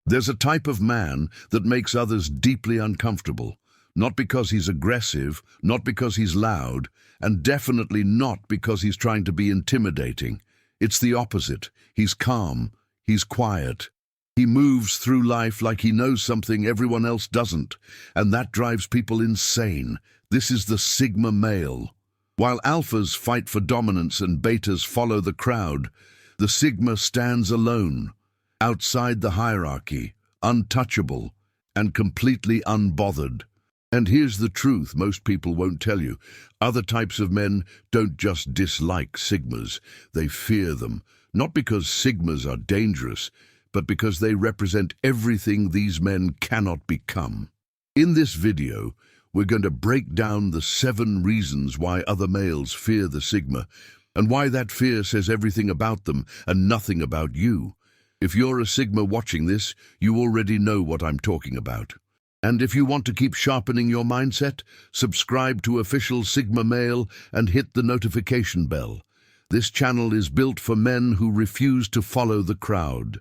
There's a type of man that makes others deeply uncomfortable, not because he's aggressive, not because he's loud, and definitely not because he's trying to be intimidating. It's the opposite. He's calm, he's quiet. He moves through life like he knows something everyone else doesn't, and that drives people insane. This is the Sigma male. While alphas fight for dominance and betas follow the crowd, the Sigma stands alone, outside the hierarchy, untouchable, and completely unbothered. And here's the truth most people won't tell you. Other types of men don't just dislike Sigmas, they fear them. Not because Sigmas are dangerous, but because they represent everything these men cannot become. In this video, we're going to break down the 7 reasons why other males fear the Sigma, and why that fear says everything about them and nothing about you. If you're a Sigma watching this, you already know what I'm talking about. And if you want to keep sharpening your mindset, subscribe to Official Sigma Male and hit the notification bell. This channel is built for men who refuse to follow the crowd.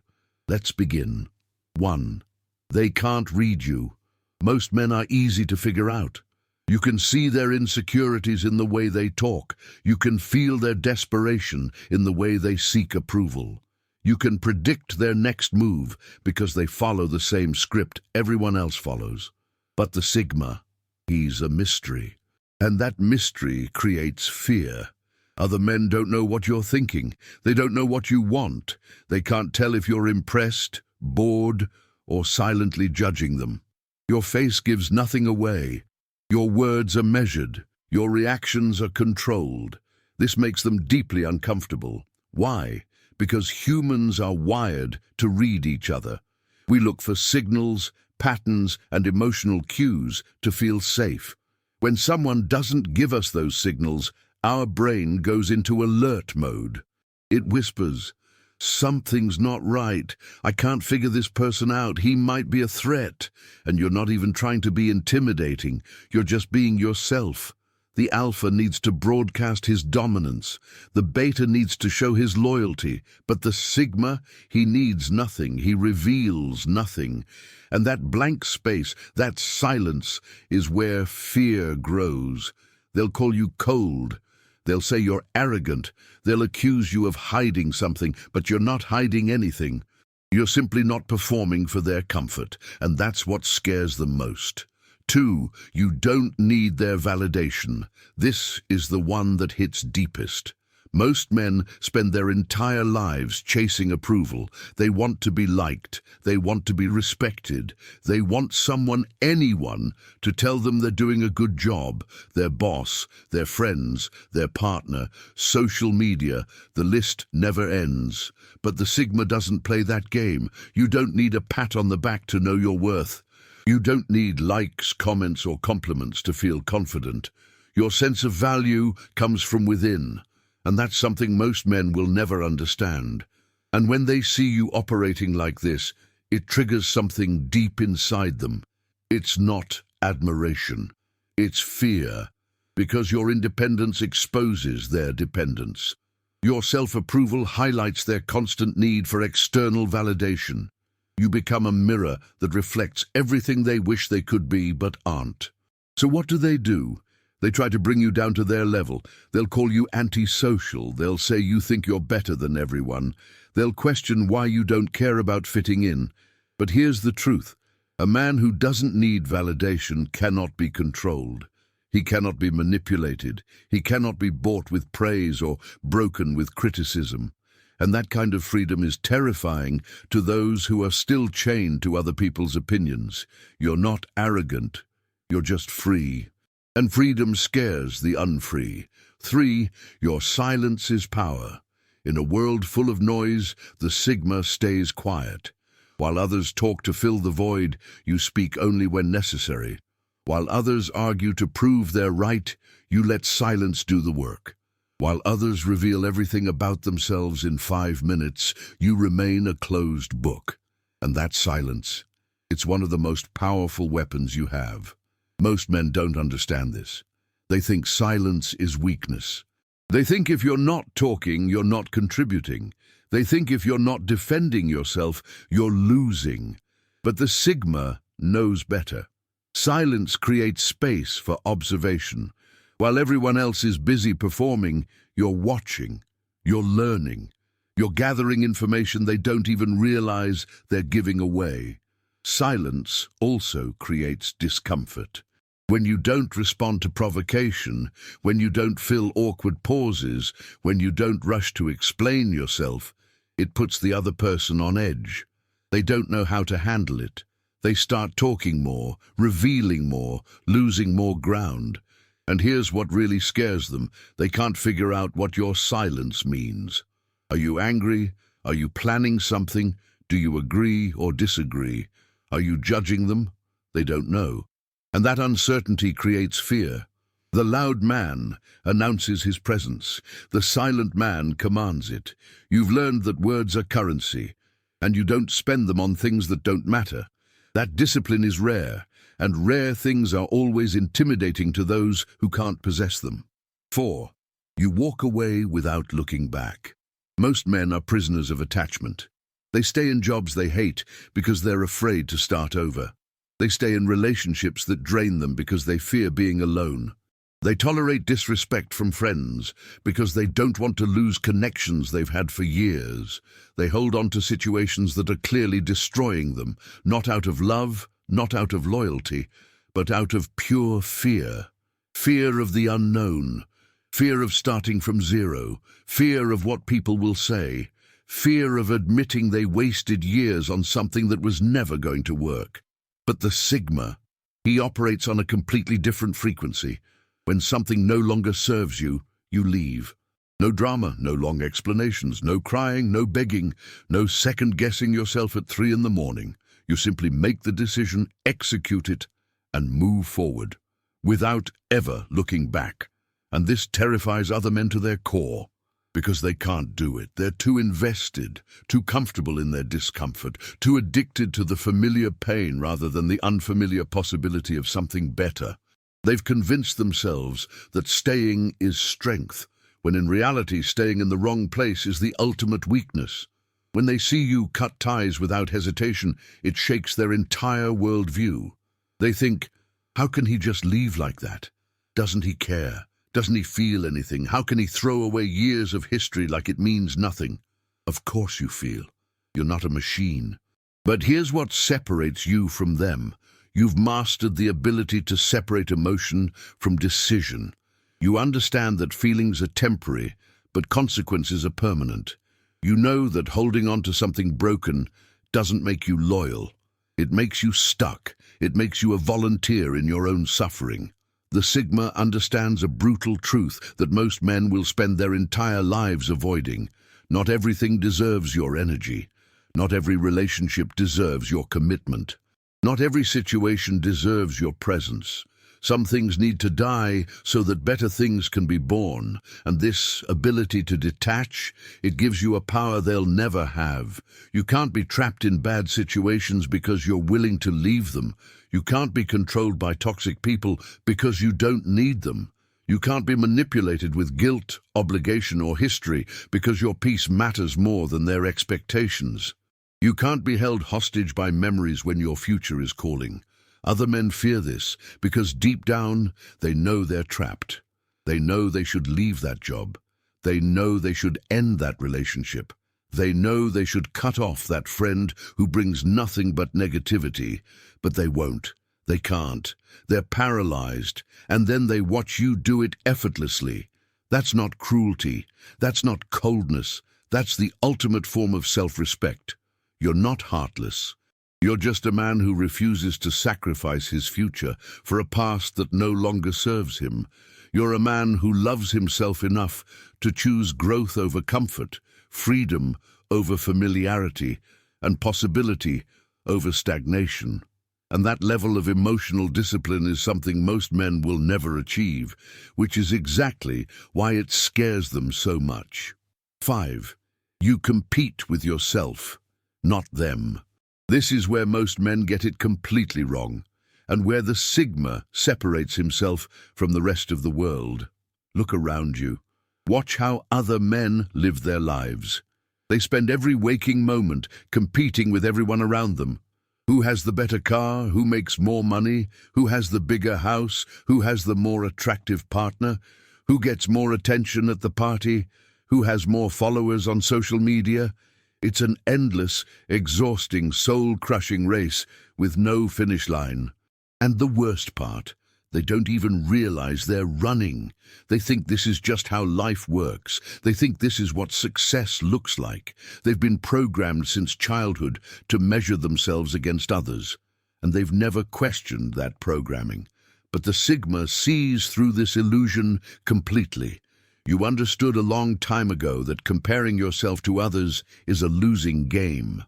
Let's begin. 1. They can't read you. Most men are easy to figure out. You can see their insecurities in the way they talk. You can feel their desperation in the way they seek approval. You can predict their next move because they follow the same script everyone else follows. But the Sigma, he's a mystery. And that mystery creates fear. Other men don't know what you're thinking. They don't know what you want. They can't tell if you're impressed, bored, or silently judging them. Your face gives nothing away. Your words are measured. Your reactions are controlled. This makes them deeply uncomfortable. Why? Because humans are wired to read each other. We look for signals, patterns, and emotional cues to feel safe. When someone doesn't give us those signals, our brain goes into alert mode. It whispers, "Something's not right. I can't figure this person out. He might be a threat." And you're not even trying to be intimidating. You're just being yourself. The alpha needs to broadcast his dominance. The beta needs to show his loyalty. But the Sigma, he needs nothing. He reveals nothing. And that blank space, that silence, is where fear grows. They'll call you cold. They'll say you're arrogant. They'll accuse you of hiding something, but you're not hiding anything. You're simply not performing for their comfort, and that's what scares them most. 2, you don't need their validation. This is the one that hits deepest. Most men spend their entire lives chasing approval. They want to be liked. They want to be respected. They want someone, anyone, to tell them they're doing a good job. Their boss, their friends, their partner, social media, the list never ends. But the Sigma doesn't play that game. You don't need a pat on the back to know your worth. You don't need likes, comments, or compliments to feel confident. Your sense of value comes from within. And that's something most men will never understand. And when they see you operating like this, it triggers something deep inside them. It's not admiration. It's fear, because your independence exposes their dependence. Your self-approval highlights their constant need for external validation. You become a mirror that reflects everything they wish they could be but aren't. So what do? They try to bring you down to their level. They'll call you antisocial. They'll say you think you're better than everyone. They'll question why you don't care about fitting in. But here's the truth. A man who doesn't need validation cannot be controlled. He cannot be manipulated. He cannot be bought with praise or broken with criticism. And that kind of freedom is terrifying to those who are still chained to other people's opinions. You're not arrogant. You're just free. And freedom scares the unfree. 3, your silence is power. In a world full of noise, the Sigma stays quiet. While others talk to fill the void, you speak only when necessary. While others argue to prove they're right, you let silence do the work. While others reveal everything about themselves in 5 minutes, you remain a closed book. And that silence, it's one of the most powerful weapons you have. Most men don't understand this. They think silence is weakness. They think if you're not talking, you're not contributing. They think if you're not defending yourself, you're losing. But the sigma knows better. Silence creates space for observation. While everyone else is busy performing, you're watching, you're learning, you're gathering information they don't even realize they're giving away. Silence also creates discomfort. When you don't respond to provocation, when you don't fill awkward pauses, when you don't rush to explain yourself, it puts the other person on edge. They don't know how to handle it. They start talking more, revealing more, losing more ground. And here's what really scares them. They can't figure out what your silence means. Are you angry? Are you planning something? Do you agree or disagree? Are you judging them? They don't know. And that uncertainty creates fear. The loud man announces his presence. The silent man commands it. You've learned that words are currency, and you don't spend them on things that don't matter. That discipline is rare, and rare things are always intimidating to those who can't possess them. 4. You walk away without looking back. Most men are prisoners of attachment. They stay in jobs they hate because they're afraid to start over. They stay in relationships that drain them because they fear being alone. They tolerate disrespect from friends because they don't want to lose connections they've had for years. They hold on to situations that are clearly destroying them, not out of love, not out of loyalty, but out of pure fear. Fear of the unknown, fear of starting from zero, fear of what people will say, fear of admitting they wasted years on something that was never going to work. But the sigma, he operates on a completely different frequency. When something no longer serves you, you leave. No drama, no long explanations, no crying, no begging, no second-guessing yourself at 3 a.m. You simply make the decision, execute it, and move forward, without ever looking back. And this terrifies other men to their core, because they can't do it. They're too invested, too comfortable in their discomfort, too addicted to the familiar pain rather than the unfamiliar possibility of something better. They've convinced themselves that staying is strength, when in reality staying in the wrong place is the ultimate weakness. When they see you cut ties without hesitation, it shakes their entire worldview. They think, how can he just leave like that? Doesn't he care? Doesn't he feel anything? How can he throw away years of history like it means nothing? Of course you feel. You're not a machine. But here's what separates you from them. You've mastered the ability to separate emotion from decision. You understand that feelings are temporary, but consequences are permanent. You know that holding on to something broken doesn't make you loyal. It makes you stuck. It makes you a volunteer in your own suffering. The sigma understands a brutal truth that most men will spend their entire lives avoiding. Not everything deserves your energy. Not every relationship deserves your commitment. Not every situation deserves your presence. Some things need to die so that better things can be born. And this ability to detach, it gives you a power they'll never have. You can't be trapped in bad situations because you're willing to leave them. You can't be controlled by toxic people because you don't need them. You can't be manipulated with guilt, obligation, or history because your peace matters more than their expectations. You can't be held hostage by memories when your future is calling. Other men fear this because deep down they know they're trapped. They know they should leave that job. They know they should end that relationship. They know they should cut off that friend who brings nothing but negativity, but they won't. They can't. They're paralyzed, and then they watch you do it effortlessly. That's not cruelty. That's not coldness. That's the ultimate form of self-respect. You're not heartless. You're just a man who refuses to sacrifice his future for a past that no longer serves him. You're a man who loves himself enough to choose growth over comfort, freedom over familiarity, and possibility over stagnation. And that level of emotional discipline is something most men will never achieve, which is exactly why it scares them so much. 5. You compete with yourself, not them. This is where most men get it completely wrong, and where the sigma separates himself from the rest of the world. Look around you. Watch how other men live their lives. They spend every waking moment competing with everyone around them. Who has the better car? Who makes more money? Who has the bigger house? Who has the more attractive partner? Who gets more attention at the party? Who has more followers on social media? It's an endless, exhausting, soul-crushing race with no finish line. And the worst part, they don't even realize they're running. They think this is just how life works. They think this is what success looks like. They've been programmed since childhood to measure themselves against others, and they've never questioned that programming. But the Sigma sees through this illusion completely. You understood a long time ago that comparing yourself to others is a losing game.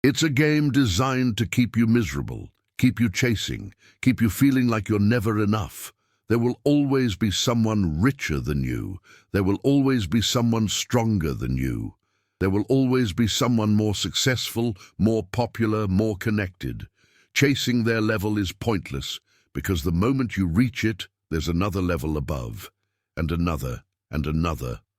It's a game designed to keep you miserable, keep you chasing, keep you feeling like you're never enough. There will always be someone richer than you. There will always be someone stronger than you. There will always be someone more successful, more popular, more connected. Chasing their level is pointless, because the moment you reach it, there's another level above, and another,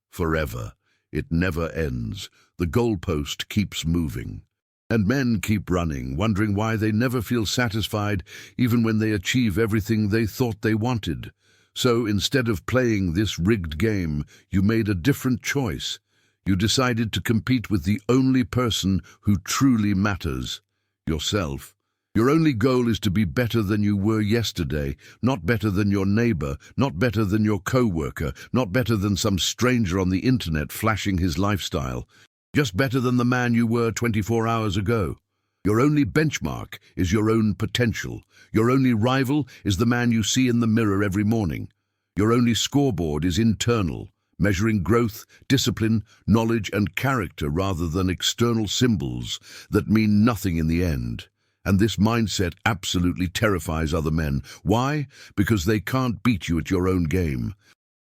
forever. It never ends. The goalpost keeps moving. And men keep running, wondering why they never feel satisfied even when they achieve everything they thought they wanted. So instead of playing this rigged game, you made a different choice. You decided to compete with the only person who truly matters, yourself. Your only goal is to be better than you were yesterday, not better than your neighbor, not better than your co-worker, not better than some stranger on the internet flashing his lifestyle. Just better than the man you were 24 hours ago. Your only benchmark is your own potential. Your only rival is the man you see in the mirror every morning. Your only scoreboard is internal, measuring growth, discipline, knowledge, and character rather than external symbols that mean nothing in the end. And this mindset absolutely terrifies other men. Why? Because they can't beat you at your own game.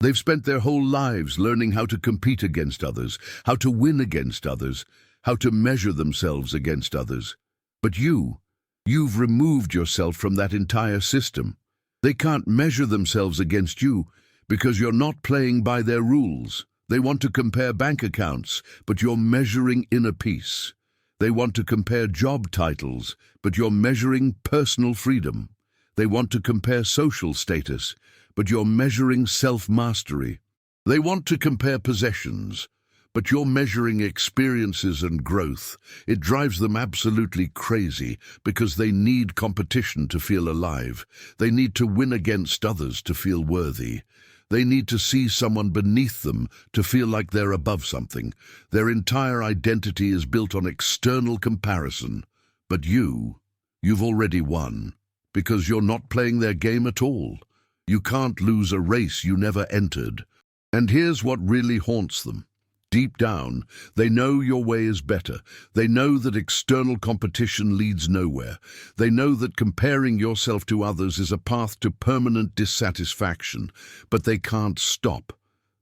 They've spent their whole lives learning how to compete against others, how to win against others, how to measure themselves against others. But you've removed yourself from that entire system. They can't measure themselves against you because you're not playing by their rules. They want to compare bank accounts, but you're measuring inner peace. They want to compare job titles, but you're measuring personal freedom. They want to compare social status, but you're measuring self-mastery. They want to compare possessions, but you're measuring experiences and growth. It drives them absolutely crazy because they need competition to feel alive. They need to win against others to feel worthy. They need to see someone beneath them to feel like they're above something. Their entire identity is built on external comparison. But you've already won because you're not playing their game at all. You can't lose a race you never entered. And here's what really haunts them. Deep down, they know your way is better. They know that external competition leads nowhere. They know that comparing yourself to others is a path to permanent dissatisfaction. But they can't stop.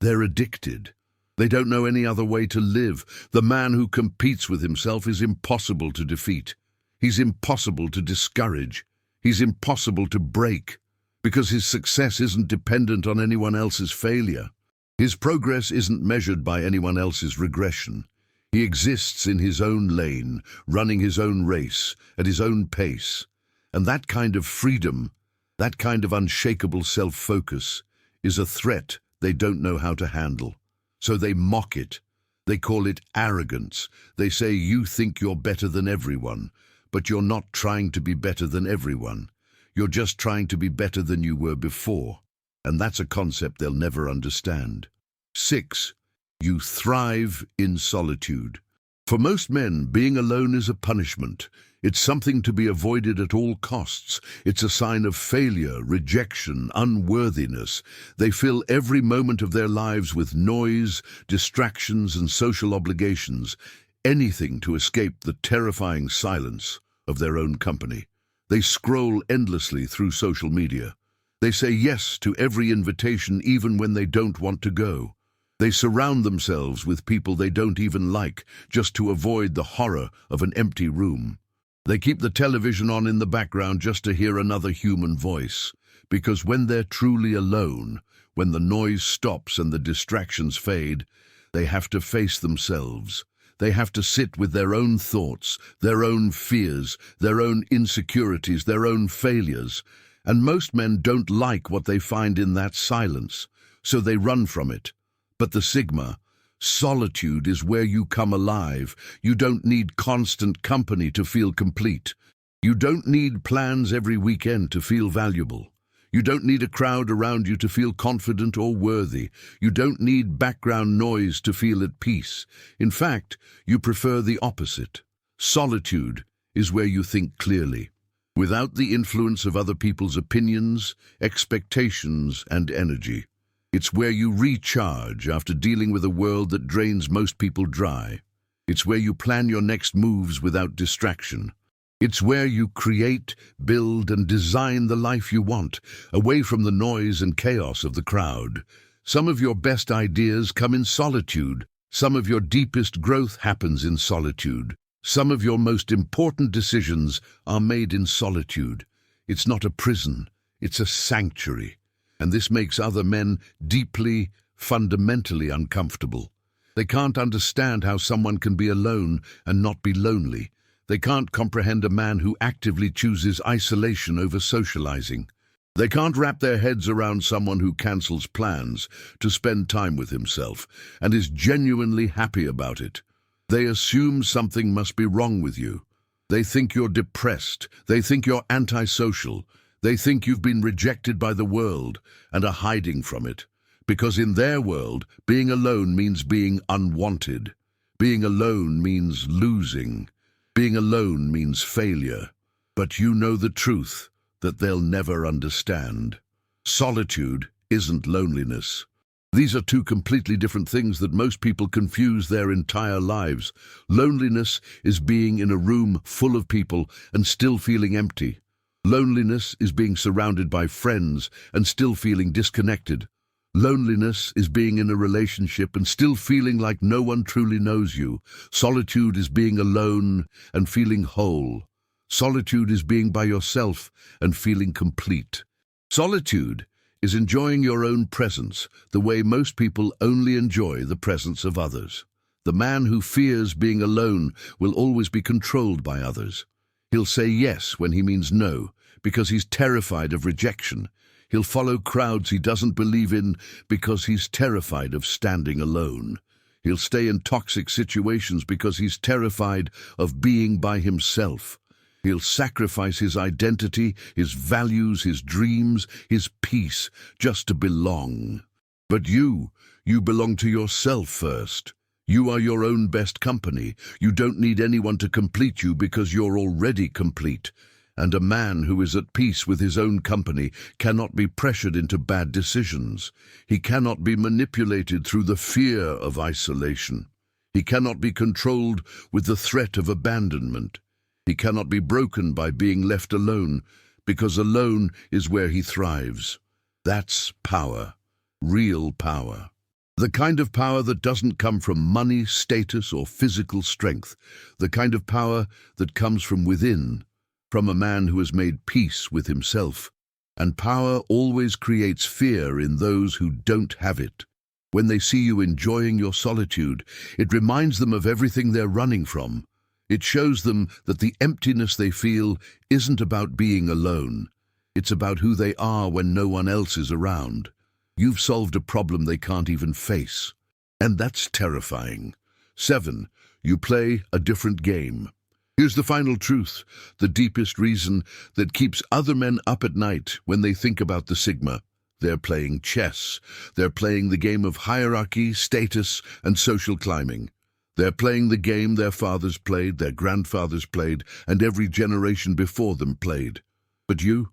They're addicted. They don't know any other way to live. The man who competes with himself is impossible to defeat. He's impossible to discourage. He's impossible to break. Because his success isn't dependent on anyone else's failure. His progress isn't measured by anyone else's regression. He exists in his own lane, running his own race, at his own pace. And that kind of freedom, that kind of unshakable self-focus, is a threat they don't know how to handle. So they mock it. They call it arrogance. They say you think you're better than everyone, but you're not trying to be better than everyone. You're just trying to be better than you were before. And that's a concept they'll never understand. 6. You thrive in solitude. For most men, being alone is a punishment. It's something to be avoided at all costs. It's a sign of failure, rejection, unworthiness. They fill every moment of their lives with noise, distractions, and social obligations, anything to escape the terrifying silence of their own company. They scroll endlessly through social media. They say yes to every invitation even when they don't want to go. They surround themselves with people they don't even like just to avoid the horror of an empty room. They keep the television on in the background just to hear another human voice. Because when they're truly alone, when the noise stops and the distractions fade, they have to face themselves. They have to sit with their own thoughts, their own fears, their own insecurities, their own failures. And most men don't like what they find in that silence, so they run from it. But the Sigma, solitude, is where you come alive. You don't need constant company to feel complete. You don't need plans every weekend to feel valuable. You don't need a crowd around you to feel confident or worthy. You don't need background noise to feel at peace. In fact, you prefer the opposite. Solitude is where you think clearly, without the influence of other people's opinions, expectations, and energy. It's where you recharge after dealing with a world that drains most people dry. It's where you plan your next moves without distraction. It's where you create, build, and design the life you want, away from the noise and chaos of the crowd. Some of your best ideas come in solitude. Some of your deepest growth happens in solitude. Some of your most important decisions are made in solitude. It's not a prison, it's a sanctuary. And this makes other men deeply, fundamentally uncomfortable. They can't understand how someone can be alone and not be lonely. They can't comprehend a man who actively chooses isolation over socializing. They can't wrap their heads around someone who cancels plans to spend time with himself and is genuinely happy about it. They assume something must be wrong with you. They think you're depressed. They think you're antisocial. They think you've been rejected by the world and are hiding from it. Because in their world, being alone means being unwanted. Being alone means losing. Being alone means failure. But you know the truth that they'll never understand. Solitude isn't loneliness. These are two completely different things that most people confuse their entire lives. Loneliness is being in a room full of people and still feeling empty. Loneliness is being surrounded by friends and still feeling disconnected. Loneliness is being in a relationship and still feeling like no one truly knows you. Solitude is being alone and feeling whole. Solitude is being by yourself and feeling complete. Solitude is enjoying your own presence the way most people only enjoy the presence of others. The man who fears being alone will always be controlled by others. He'll say yes when he means no because he's terrified of rejection. He'll follow crowds he doesn't believe in because he's terrified of standing alone. He'll stay in toxic situations because he's terrified of being by himself. He'll sacrifice his identity, his values, his dreams, his peace, just to belong. But you belong to yourself first. You are your own best company. You don't need anyone to complete you because you're already complete. And a man who is at peace with his own company cannot be pressured into bad decisions. He cannot be manipulated through the fear of isolation. He cannot be controlled with the threat of abandonment. He cannot be broken by being left alone, because alone is where he thrives. That's power, real power. The kind of power that doesn't come from money, status, or physical strength. The kind of power that comes from within, from a man who has made peace with himself. And power always creates fear in those who don't have it. When they see you enjoying your solitude, it reminds them of everything they're running from. It shows them that the emptiness they feel isn't about being alone. It's about who they are when no one else is around. You've solved a problem they can't even face. And that's terrifying. 7. You play a different game. Here's the final truth, the deepest reason that keeps other men up at night when they think about the Sigma. They're playing chess. They're playing the game of hierarchy, status, and social climbing. They're playing the game their fathers played, their grandfathers played, and every generation before them played. But you're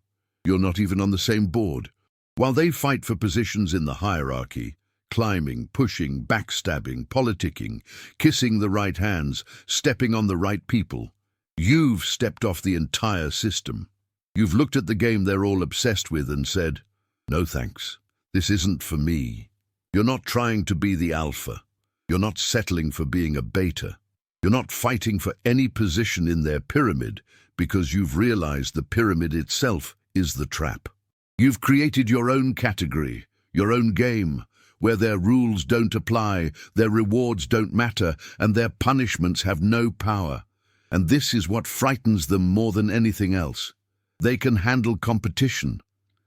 not even on the same board. While they fight for positions in the hierarchy, climbing, pushing, backstabbing, politicking, kissing the right hands, stepping on the right people, you've stepped off the entire system. You've looked at the game they're all obsessed with and said, "No thanks, this isn't for me." You're not trying to be the alpha. You're not settling for being a beta. You're not fighting for any position in their pyramid because you've realized the pyramid itself is the trap. You've created your own category, your own game, where their rules don't apply, their rewards don't matter, and their punishments have no power. And this is what frightens them more than anything else. They can handle competition.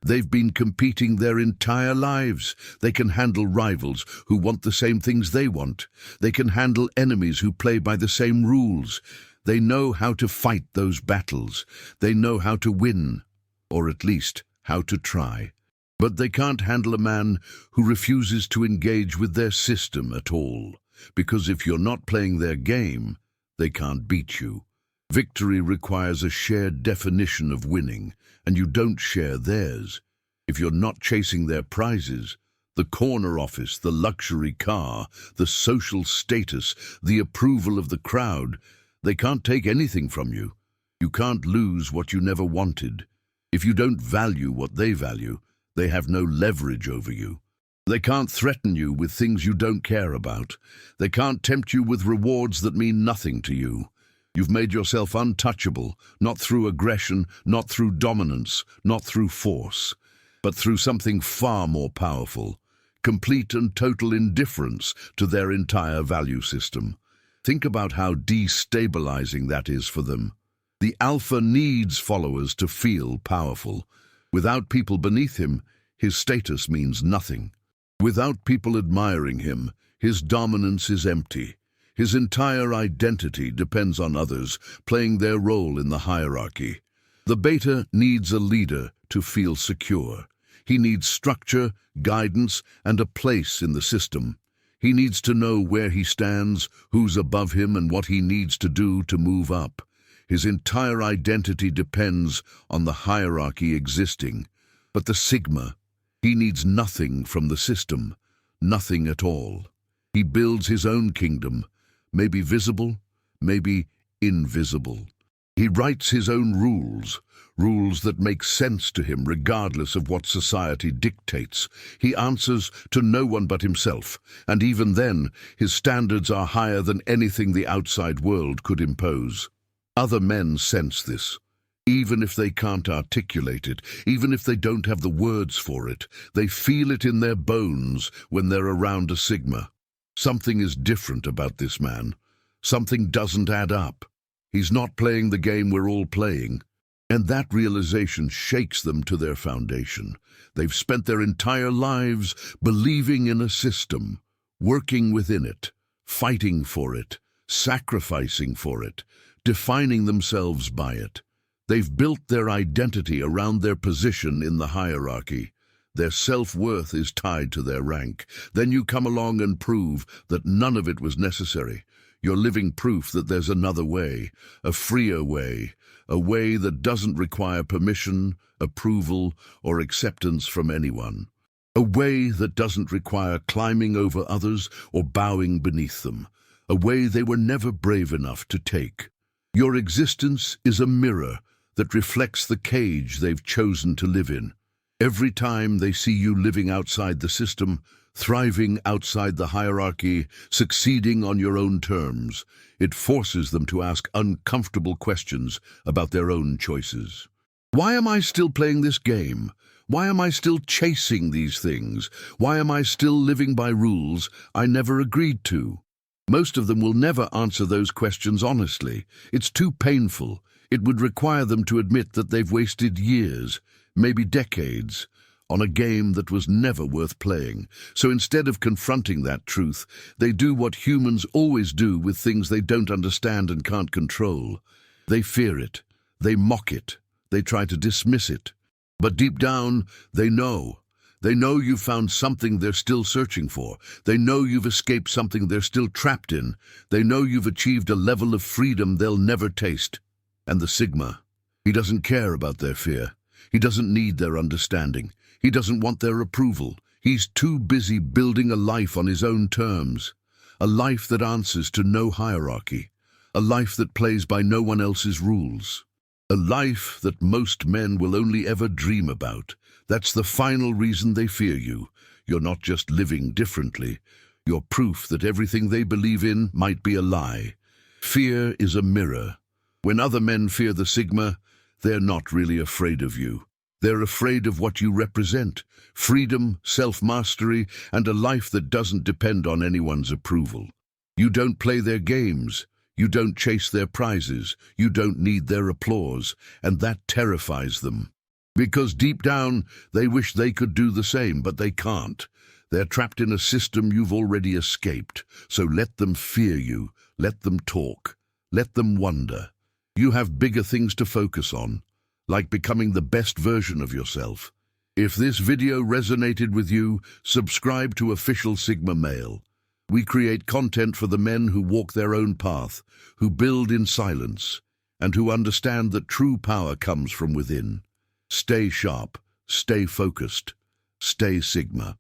They've been competing their entire lives. They can handle rivals who want the same things they want. They can handle enemies who play by the same rules. They know how to fight those battles. They know how to win, or at least how to try. But they can't handle a man who refuses to engage with their system at all, because if you're not playing their game, they can't beat you. Victory requires a shared definition of winning, and you don't share theirs. If you're not chasing their prizes, the corner office, the luxury car, the social status, the approval of the crowd, they can't take anything from you. You can't lose what you never wanted. If you don't value what they value, they have no leverage over you. They can't threaten you with things you don't care about. They can't tempt you with rewards that mean nothing to you. You've made yourself untouchable, not through aggression, not through dominance, not through force, but through something far more powerful, complete and total indifference to their entire value system. Think about how destabilizing that is for them. The alpha needs followers to feel powerful. Without people beneath him, his status means nothing. Without people admiring him, his dominance is empty. His entire identity depends on others playing their role in the hierarchy. The beta needs a leader to feel secure. He needs structure, guidance, and a place in the system. He needs to know where he stands, who's above him, and what he needs to do to move up. His entire identity depends on the hierarchy existing. But the Sigma, he needs nothing from the system, nothing at all. He builds his own kingdom, maybe visible, maybe invisible. He writes his own rules, rules that make sense to him regardless of what society dictates. He answers to no one but himself, and even then, his standards are higher than anything the outside world could impose. Other men sense this. Even if they can't articulate it, even if they don't have the words for it, they feel it in their bones when they're around a Sigma. Something is different about this man. Something doesn't add up. He's not playing the game we're all playing. And that realization shakes them to their foundation. They've spent their entire lives believing in a system, working within it, fighting for it, sacrificing for it, defining themselves by it. They've built their identity around their position in the hierarchy. Their self-worth is tied to their rank. Then you come along and prove that none of it was necessary. You're living proof that there's another way, a freer way, a way that doesn't require permission, approval, or acceptance from anyone. A way that doesn't require climbing over others or bowing beneath them. A way they were never brave enough to take. Your existence is a mirror that reflects the cage they've chosen to live in. Every time they see you living outside the system, thriving outside the hierarchy, succeeding on your own terms, it forces them to ask uncomfortable questions about their own choices. Why am I still playing this game? Why am I still chasing these things? Why am I still living by rules I never agreed to? Most of them will never answer those questions honestly. It's too painful. It would require them to admit that they've wasted years, maybe decades, on a game that was never worth playing. So instead of confronting that truth, they do what humans always do with things they don't understand and can't control. They fear it. They mock it. They try to dismiss it. But deep down, they know. They know you've found something they're still searching for. They know you've escaped something they're still trapped in. They know you've achieved a level of freedom they'll never taste. And the Sigma, he doesn't care about their fear. He doesn't need their understanding. He doesn't want their approval. He's too busy building a life on his own terms. A life that answers to no hierarchy. A life that plays by no one else's rules. A life that most men will only ever dream about. That's the final reason they fear you. You're not just living differently. You're proof that everything they believe in might be a lie. Fear is a mirror. When other men fear the Sigma, they're not really afraid of you. They're afraid of what you represent: freedom, self-mastery, and a life that doesn't depend on anyone's approval. You don't play their games. You don't chase their prizes. You don't need their applause, and that terrifies them. Because deep down, they wish they could do the same, but they can't. They're trapped in a system you've already escaped, so let them fear you, let them talk, let them wonder. You have bigger things to focus on, like becoming the best version of yourself. If this video resonated with you, subscribe to Official Sigma Male. We create content for the men who walk their own path, who build in silence, and who understand that true power comes from within. Stay sharp, stay focused, stay Sigma.